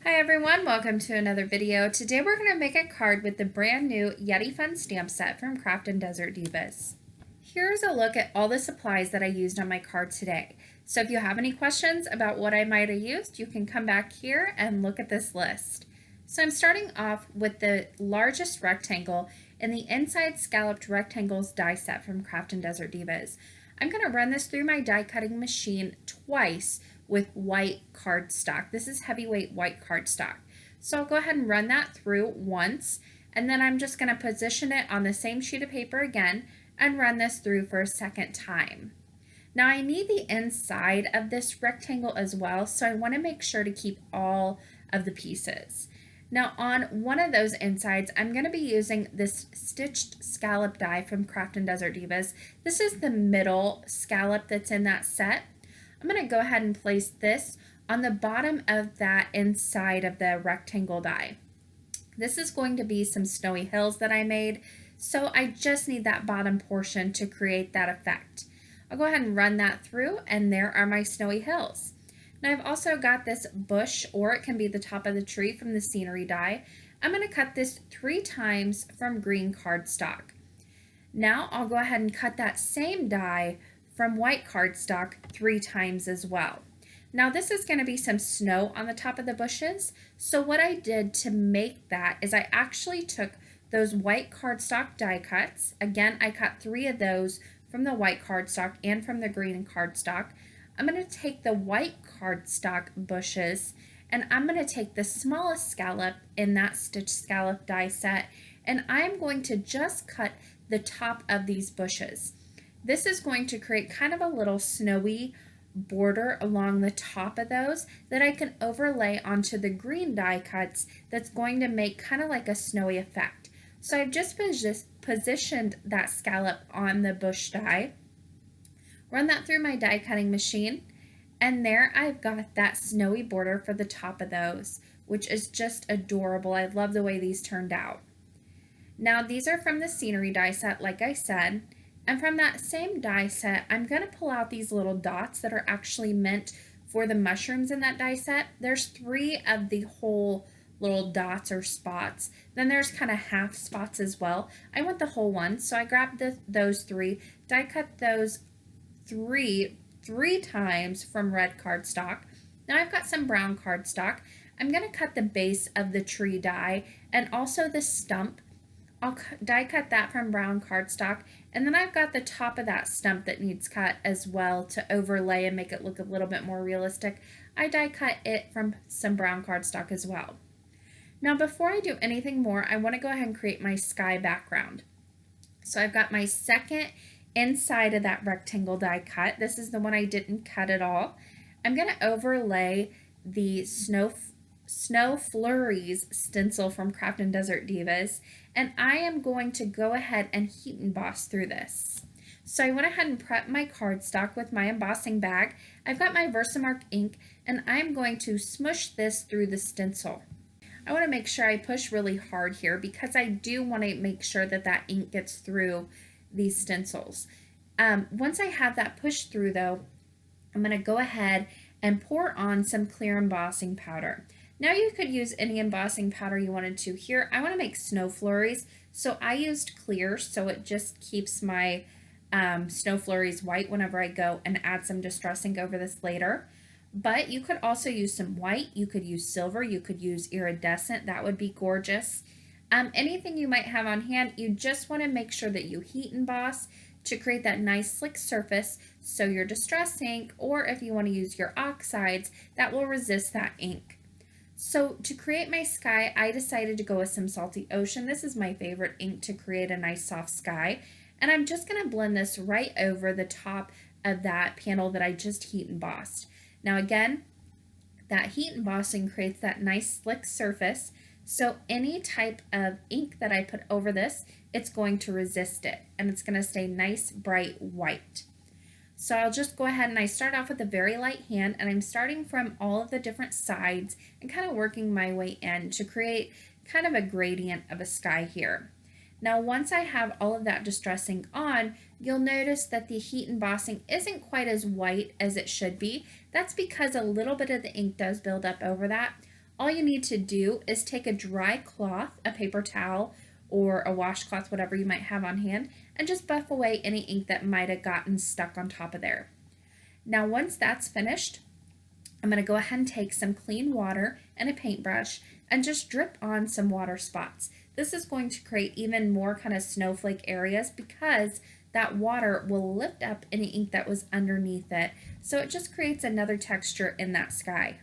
Hi everyone, welcome to another video. Today we're going to make a card with the brand new Yeti Fun stamp set from Craftin Desert Divas. Here's a look at all the supplies that I used on my card today. So if you have any questions about what I might have used, you can come back here and look at this list. So I'm starting off with the largest rectangle in the Inside Scalloped Rectangles die set from Craftin Desert Divas. I'm going to run this through my die cutting machine twice with white cardstock. This is heavyweight white cardstock. So I'll go ahead and run that through once, and then I'm just going to position it on the same sheet of paper again and run this through for a second time. Now I need the inside of this rectangle as well, so I want to make sure to keep all of the pieces. Now on one of those insides, I'm going to be using this stitched scallop die from Craftin Desert Divas. This is the middle scallop that's in that set. I'm going to go ahead and place this on the bottom of that inside of the rectangle die. This is going to be some snowy hills that I made, so I just need that bottom portion to create that effect. I'll go ahead and run that through, and there are my snowy hills. Now I've also got this bush, or it can be the top of the tree from the scenery die. I'm going to cut this 3 times from green cardstock. Now I'll go ahead and cut that same die from white cardstock 3 times as well. Now this is going to be some snow on the top of the bushes, so what I did to make that is I actually took those white cardstock die cuts. Again, I cut 3 of those from the white cardstock and from the green cardstock. I'm going to take the white cardstock bushes, and I'm going to take the smallest scallop in that stitch scallop die set, and I'm going to just cut the top of these bushes. This is going to create kind of a little snowy border along the top of those that I can overlay onto the green die cuts that's going to make kind of like a snowy effect. So I've just positioned that scallop on the bush die, run that through my die cutting machine, and there I've got that snowy border for the top of those, which is just adorable. I love the way these turned out. Now these are from the scenery die set, like I said, and from that same die set, I'm going to pull out these little dots that are actually meant for the mushrooms in that die set. There's 3 of the whole little dots or spots. Then there's kind of half spots as well. I want the whole one, so I grabbed those 3, die cut those three times from red cardstock. Now I've got some brown cardstock. I'm going to cut the base of the tree die and also the stump. I'll die cut that from brown cardstock, and then I've got the top of that stump that needs cut as well to overlay and make it look a little bit more realistic. I die cut it from some brown cardstock as well. Now before I do anything more, I want to go ahead and create my sky background. So I've got my second inside of that rectangle die cut. This is the one I didn't cut at all. I'm going to overlay the Snow Flurries stencil from Craftin Desert Divas, and I am going to go ahead and heat emboss through this. So I went ahead and prepped my cardstock with my embossing bag. I've got my Versamark ink, and I'm going to smush this through the stencil. I want to make sure I push really hard here because I do want to make sure that that ink gets through these stencils. Once I have that pushed through though, I'm going to go ahead and pour on some clear embossing powder. Now you could use any embossing powder you wanted to. Here I want to make snow flurries, so I used clear, so it just keeps my snow flurries white whenever I go and add some distress ink over this later. But you could also use some white, you could use silver, you could use iridescent. That would be gorgeous. Anything you might have on hand, you just want to make sure that you heat emboss to create that nice slick surface, so your distress ink, or if you want to use your oxides, that will resist that ink. So to create my sky, I decided to go with some Salty Ocean. This is my favorite ink to create a nice soft sky. And I'm just going to blend this right over the top of that panel that I just heat embossed. Now again, that heat embossing creates that nice slick surface. So any type of ink that I put over this, it's going to resist it. And it's going to stay nice, bright white. So I'll just go ahead and I start off with a very light hand, and I'm starting from all of the different sides and kind of working my way in to create kind of a gradient of a sky here. Now once I have all of that distress ink on, you'll notice that the heat embossing isn't quite as white as it should be. That's because a little bit of the ink does build up over that. All you need to do is take a dry cloth, a paper towel, or a washcloth, whatever you might have on hand, and just buff away any ink that might have gotten stuck on top of there. Now once that's finished, I'm going to go ahead and take some clean water and a paintbrush and just drip on some water spots. This is going to create even more kind of snowflake areas because that water will lift up any ink that was underneath it. So it just creates another texture in that sky.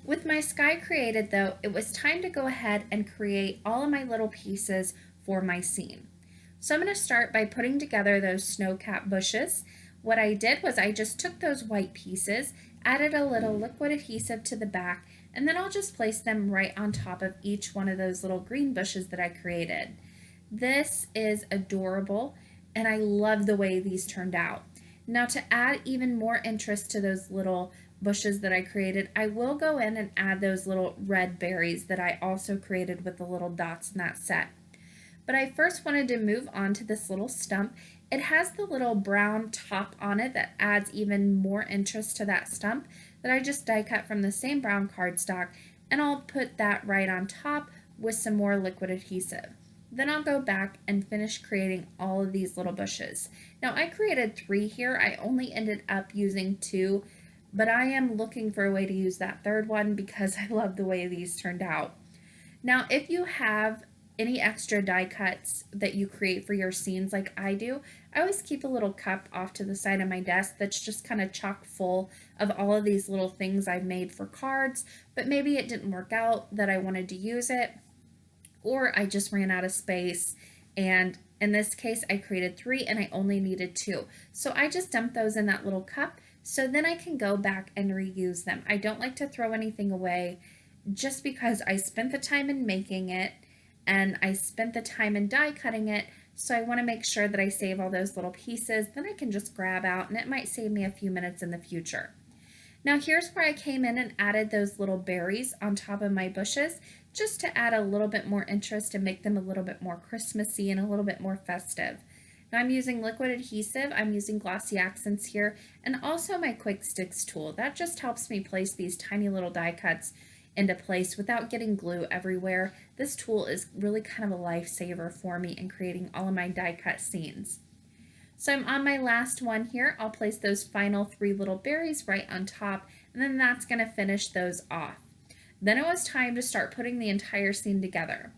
With my sky created though, it was time to go ahead and create all of my little pieces for my scene. So I'm going to start by putting together those snow-capped bushes. What I did was I just took those white pieces, added a little liquid adhesive to the back, and then I'll just place them right on top of each one of those little green bushes that I created. This is adorable, and I love the way these turned out. Now to add even more interest to those little bushes that I created, I will go in and add those little red berries that I also created with the little dots in that set. But I first wanted to move on to this little stump. It has the little brown top on it that adds even more interest to that stump that I just die cut from the same brown cardstock, and I'll put that right on top with some more liquid adhesive. Then I'll go back and finish creating all of these little bushes. Now I created 3 here. I only ended up using 2, but I am looking for a way to use that third one because I love the way these turned out. Now if you have any extra die cuts that you create for your scenes like I do, I always keep a little cup off to the side of my desk that's just kind of chock full of all of these little things I've made for cards, but maybe it didn't work out that I wanted to use it, or I just ran out of space, and in this case I created 3 and I only needed 2. So I just dumped those in that little cup so then I can go back and reuse them. I don't like to throw anything away just because I spent the time in making it and I spent the time in die cutting it, so I want to make sure that I save all those little pieces. Then I can just grab out, and it might save me a few minutes in the future. Now here's where I came in and added those little berries on top of my bushes just to add a little bit more interest and make them a little bit more Christmassy and a little bit more festive. Now I'm using liquid adhesive, I'm using glossy accents here, and also my quick sticks tool. That just helps me place these tiny little die cuts into place without getting glue everywhere. This tool is really kind of a lifesaver for me in creating all of my die cut scenes. So I'm on my last one here. I'll place those final 3 little berries right on top, and then that's going to finish those off. Then it was time to start putting the entire scene together.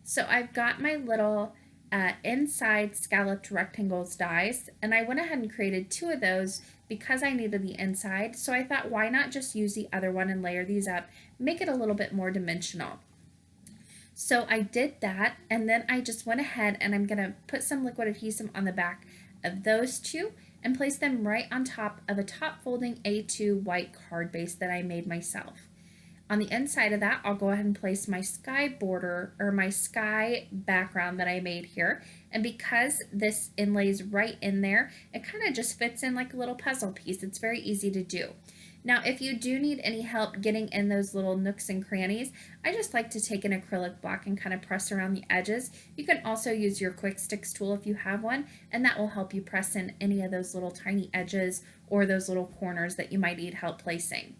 So I've got my little inside scalloped rectangles dies, and I went ahead and created 2 of those because I needed the inside. So I thought, why not just use the other one and layer these up, make it a little bit more dimensional. So I did that, and then I just went ahead and I'm going to put some liquid adhesive on the back of those 2 and place them right on top of a top folding A2 white card base that I made myself. On the inside of that, I'll go ahead and place my sky border or my sky background that I made here. And because this inlays right in there, it kind of just fits in like a little puzzle piece. It's very easy to do. Now, if you do need any help getting in those little nooks and crannies, I just like to take an acrylic block and kind of press around the edges. You can also use your quick sticks tool if you have one, and that will help you press in any of those little tiny edges or those little corners that you might need help placing.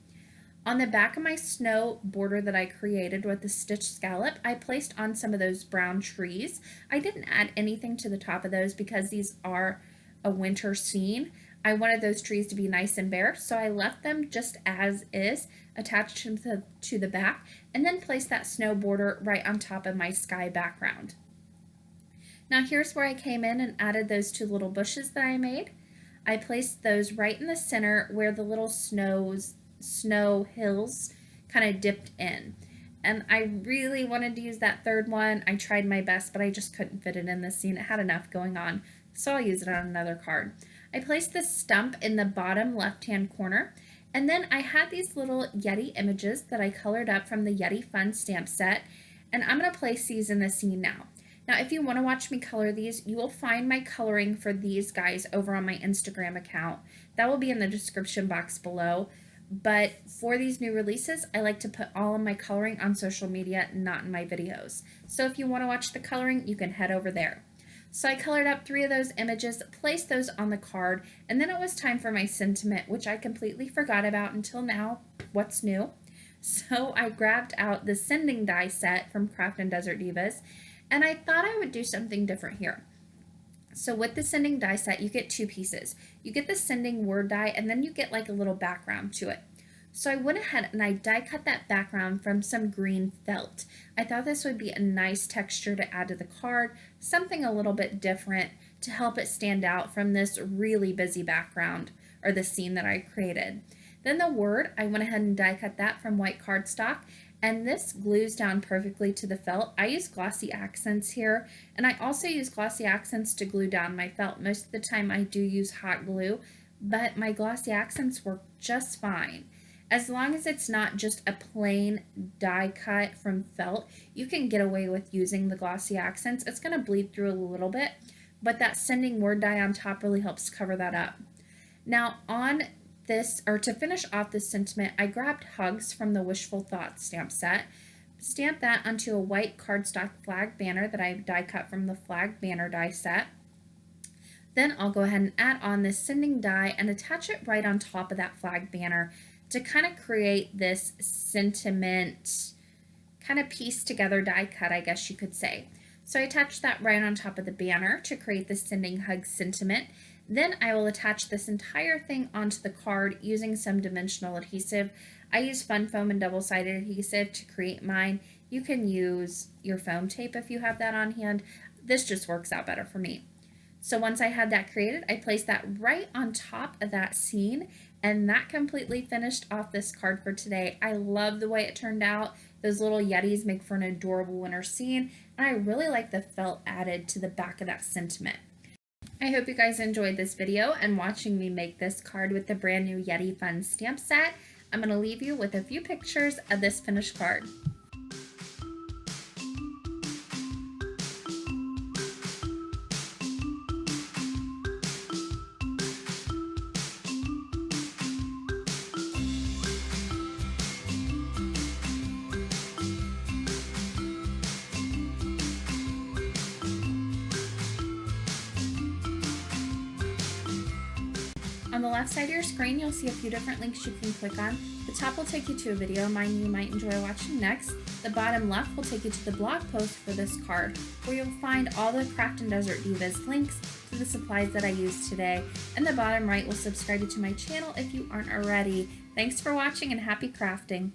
On the back of my snow border that I created with the stitch scallop, I placed on some of those brown trees. I didn't add anything to the top of those because these are a winter scene. I wanted those trees to be nice and bare, so I left them just as is, attached to the back, and then placed that snow border right on top of my sky background. Now here's where I came in and added those 2 little bushes that I made. I placed those right in the center where the little snow hills kind of dipped in, and I really wanted to use that 3rd one. I tried my best, but I just couldn't fit it in this scene. It had enough going on, so I'll use it on another card. I placed the stump in the bottom left hand corner, and then I had these little Yeti images that I colored up from the Yeti Fun stamp set, and I'm going to place these in the scene now. Now if you want to watch me color these, you will find my coloring for these guys over on my Instagram account. That will be in the description box below. But for these new releases, I like to put all of my coloring on social media, not in my videos. So if you want to watch the coloring, you can head over there. So I colored up 3 of those images, placed those on the card, and then it was time for my sentiment, which I completely forgot about until now. What's new? So I grabbed out the sending die set from Craftin Desert Divas, and I thought I would do something different here. So with the sending die set, you get two pieces. You get the sending word die, and then you get like a little background to it. So I went ahead and I die cut that background from some green felt. I thought this would be a nice texture to add to the card, something a little bit different to help it stand out from this really busy background or the scene that I created. Then the word, I went ahead and die cut that from white cardstock, and this glues down perfectly to the felt. I use glossy accents here, and I also use glossy accents to glue down my felt. Most of the time I do use hot glue, but my glossy accents work just fine. As long as it's not just a plain die cut from felt, you can get away with using the glossy accents. It's going to bleed through a little bit, but that sending word die on top really helps cover that up. Now on this, or to finish off this sentiment, I grabbed Hugs from the Wishful Thoughts stamp set, stamped that onto a white cardstock flag banner that I die cut from the flag banner die set. Then I'll go ahead and add on this sending die and attach it right on top of that flag banner to kind of create this sentiment kind of piece together die cut, I guess you could say. So I attached that right on top of the banner to create the sending hug sentiment. Then I will attach this entire thing onto the card using some dimensional adhesive. I use Fun Foam and double-sided adhesive to create mine. You can use your foam tape if you have that on hand. This just works out better for me. So once I had that created, I placed that right on top of that scene, and that completely finished off this card for today. I love the way it turned out. Those little Yetis make for an adorable winter scene, and I really like the felt added to the back of that sentiment. I hope you guys enjoyed this video and watching me make this card with the brand new Yeti Fun stamp set. I'm going to leave you with a few pictures of this finished card. On the left side of your screen, you'll see a few different links you can click on. The top will take you to a video of mine you might enjoy watching next. The bottom left will take you to the blog post for this card, where you'll find all the Craftin Desert Divas links to the supplies that I used today. And the bottom right will subscribe you to my channel if you aren't already. Thanks for watching and happy crafting!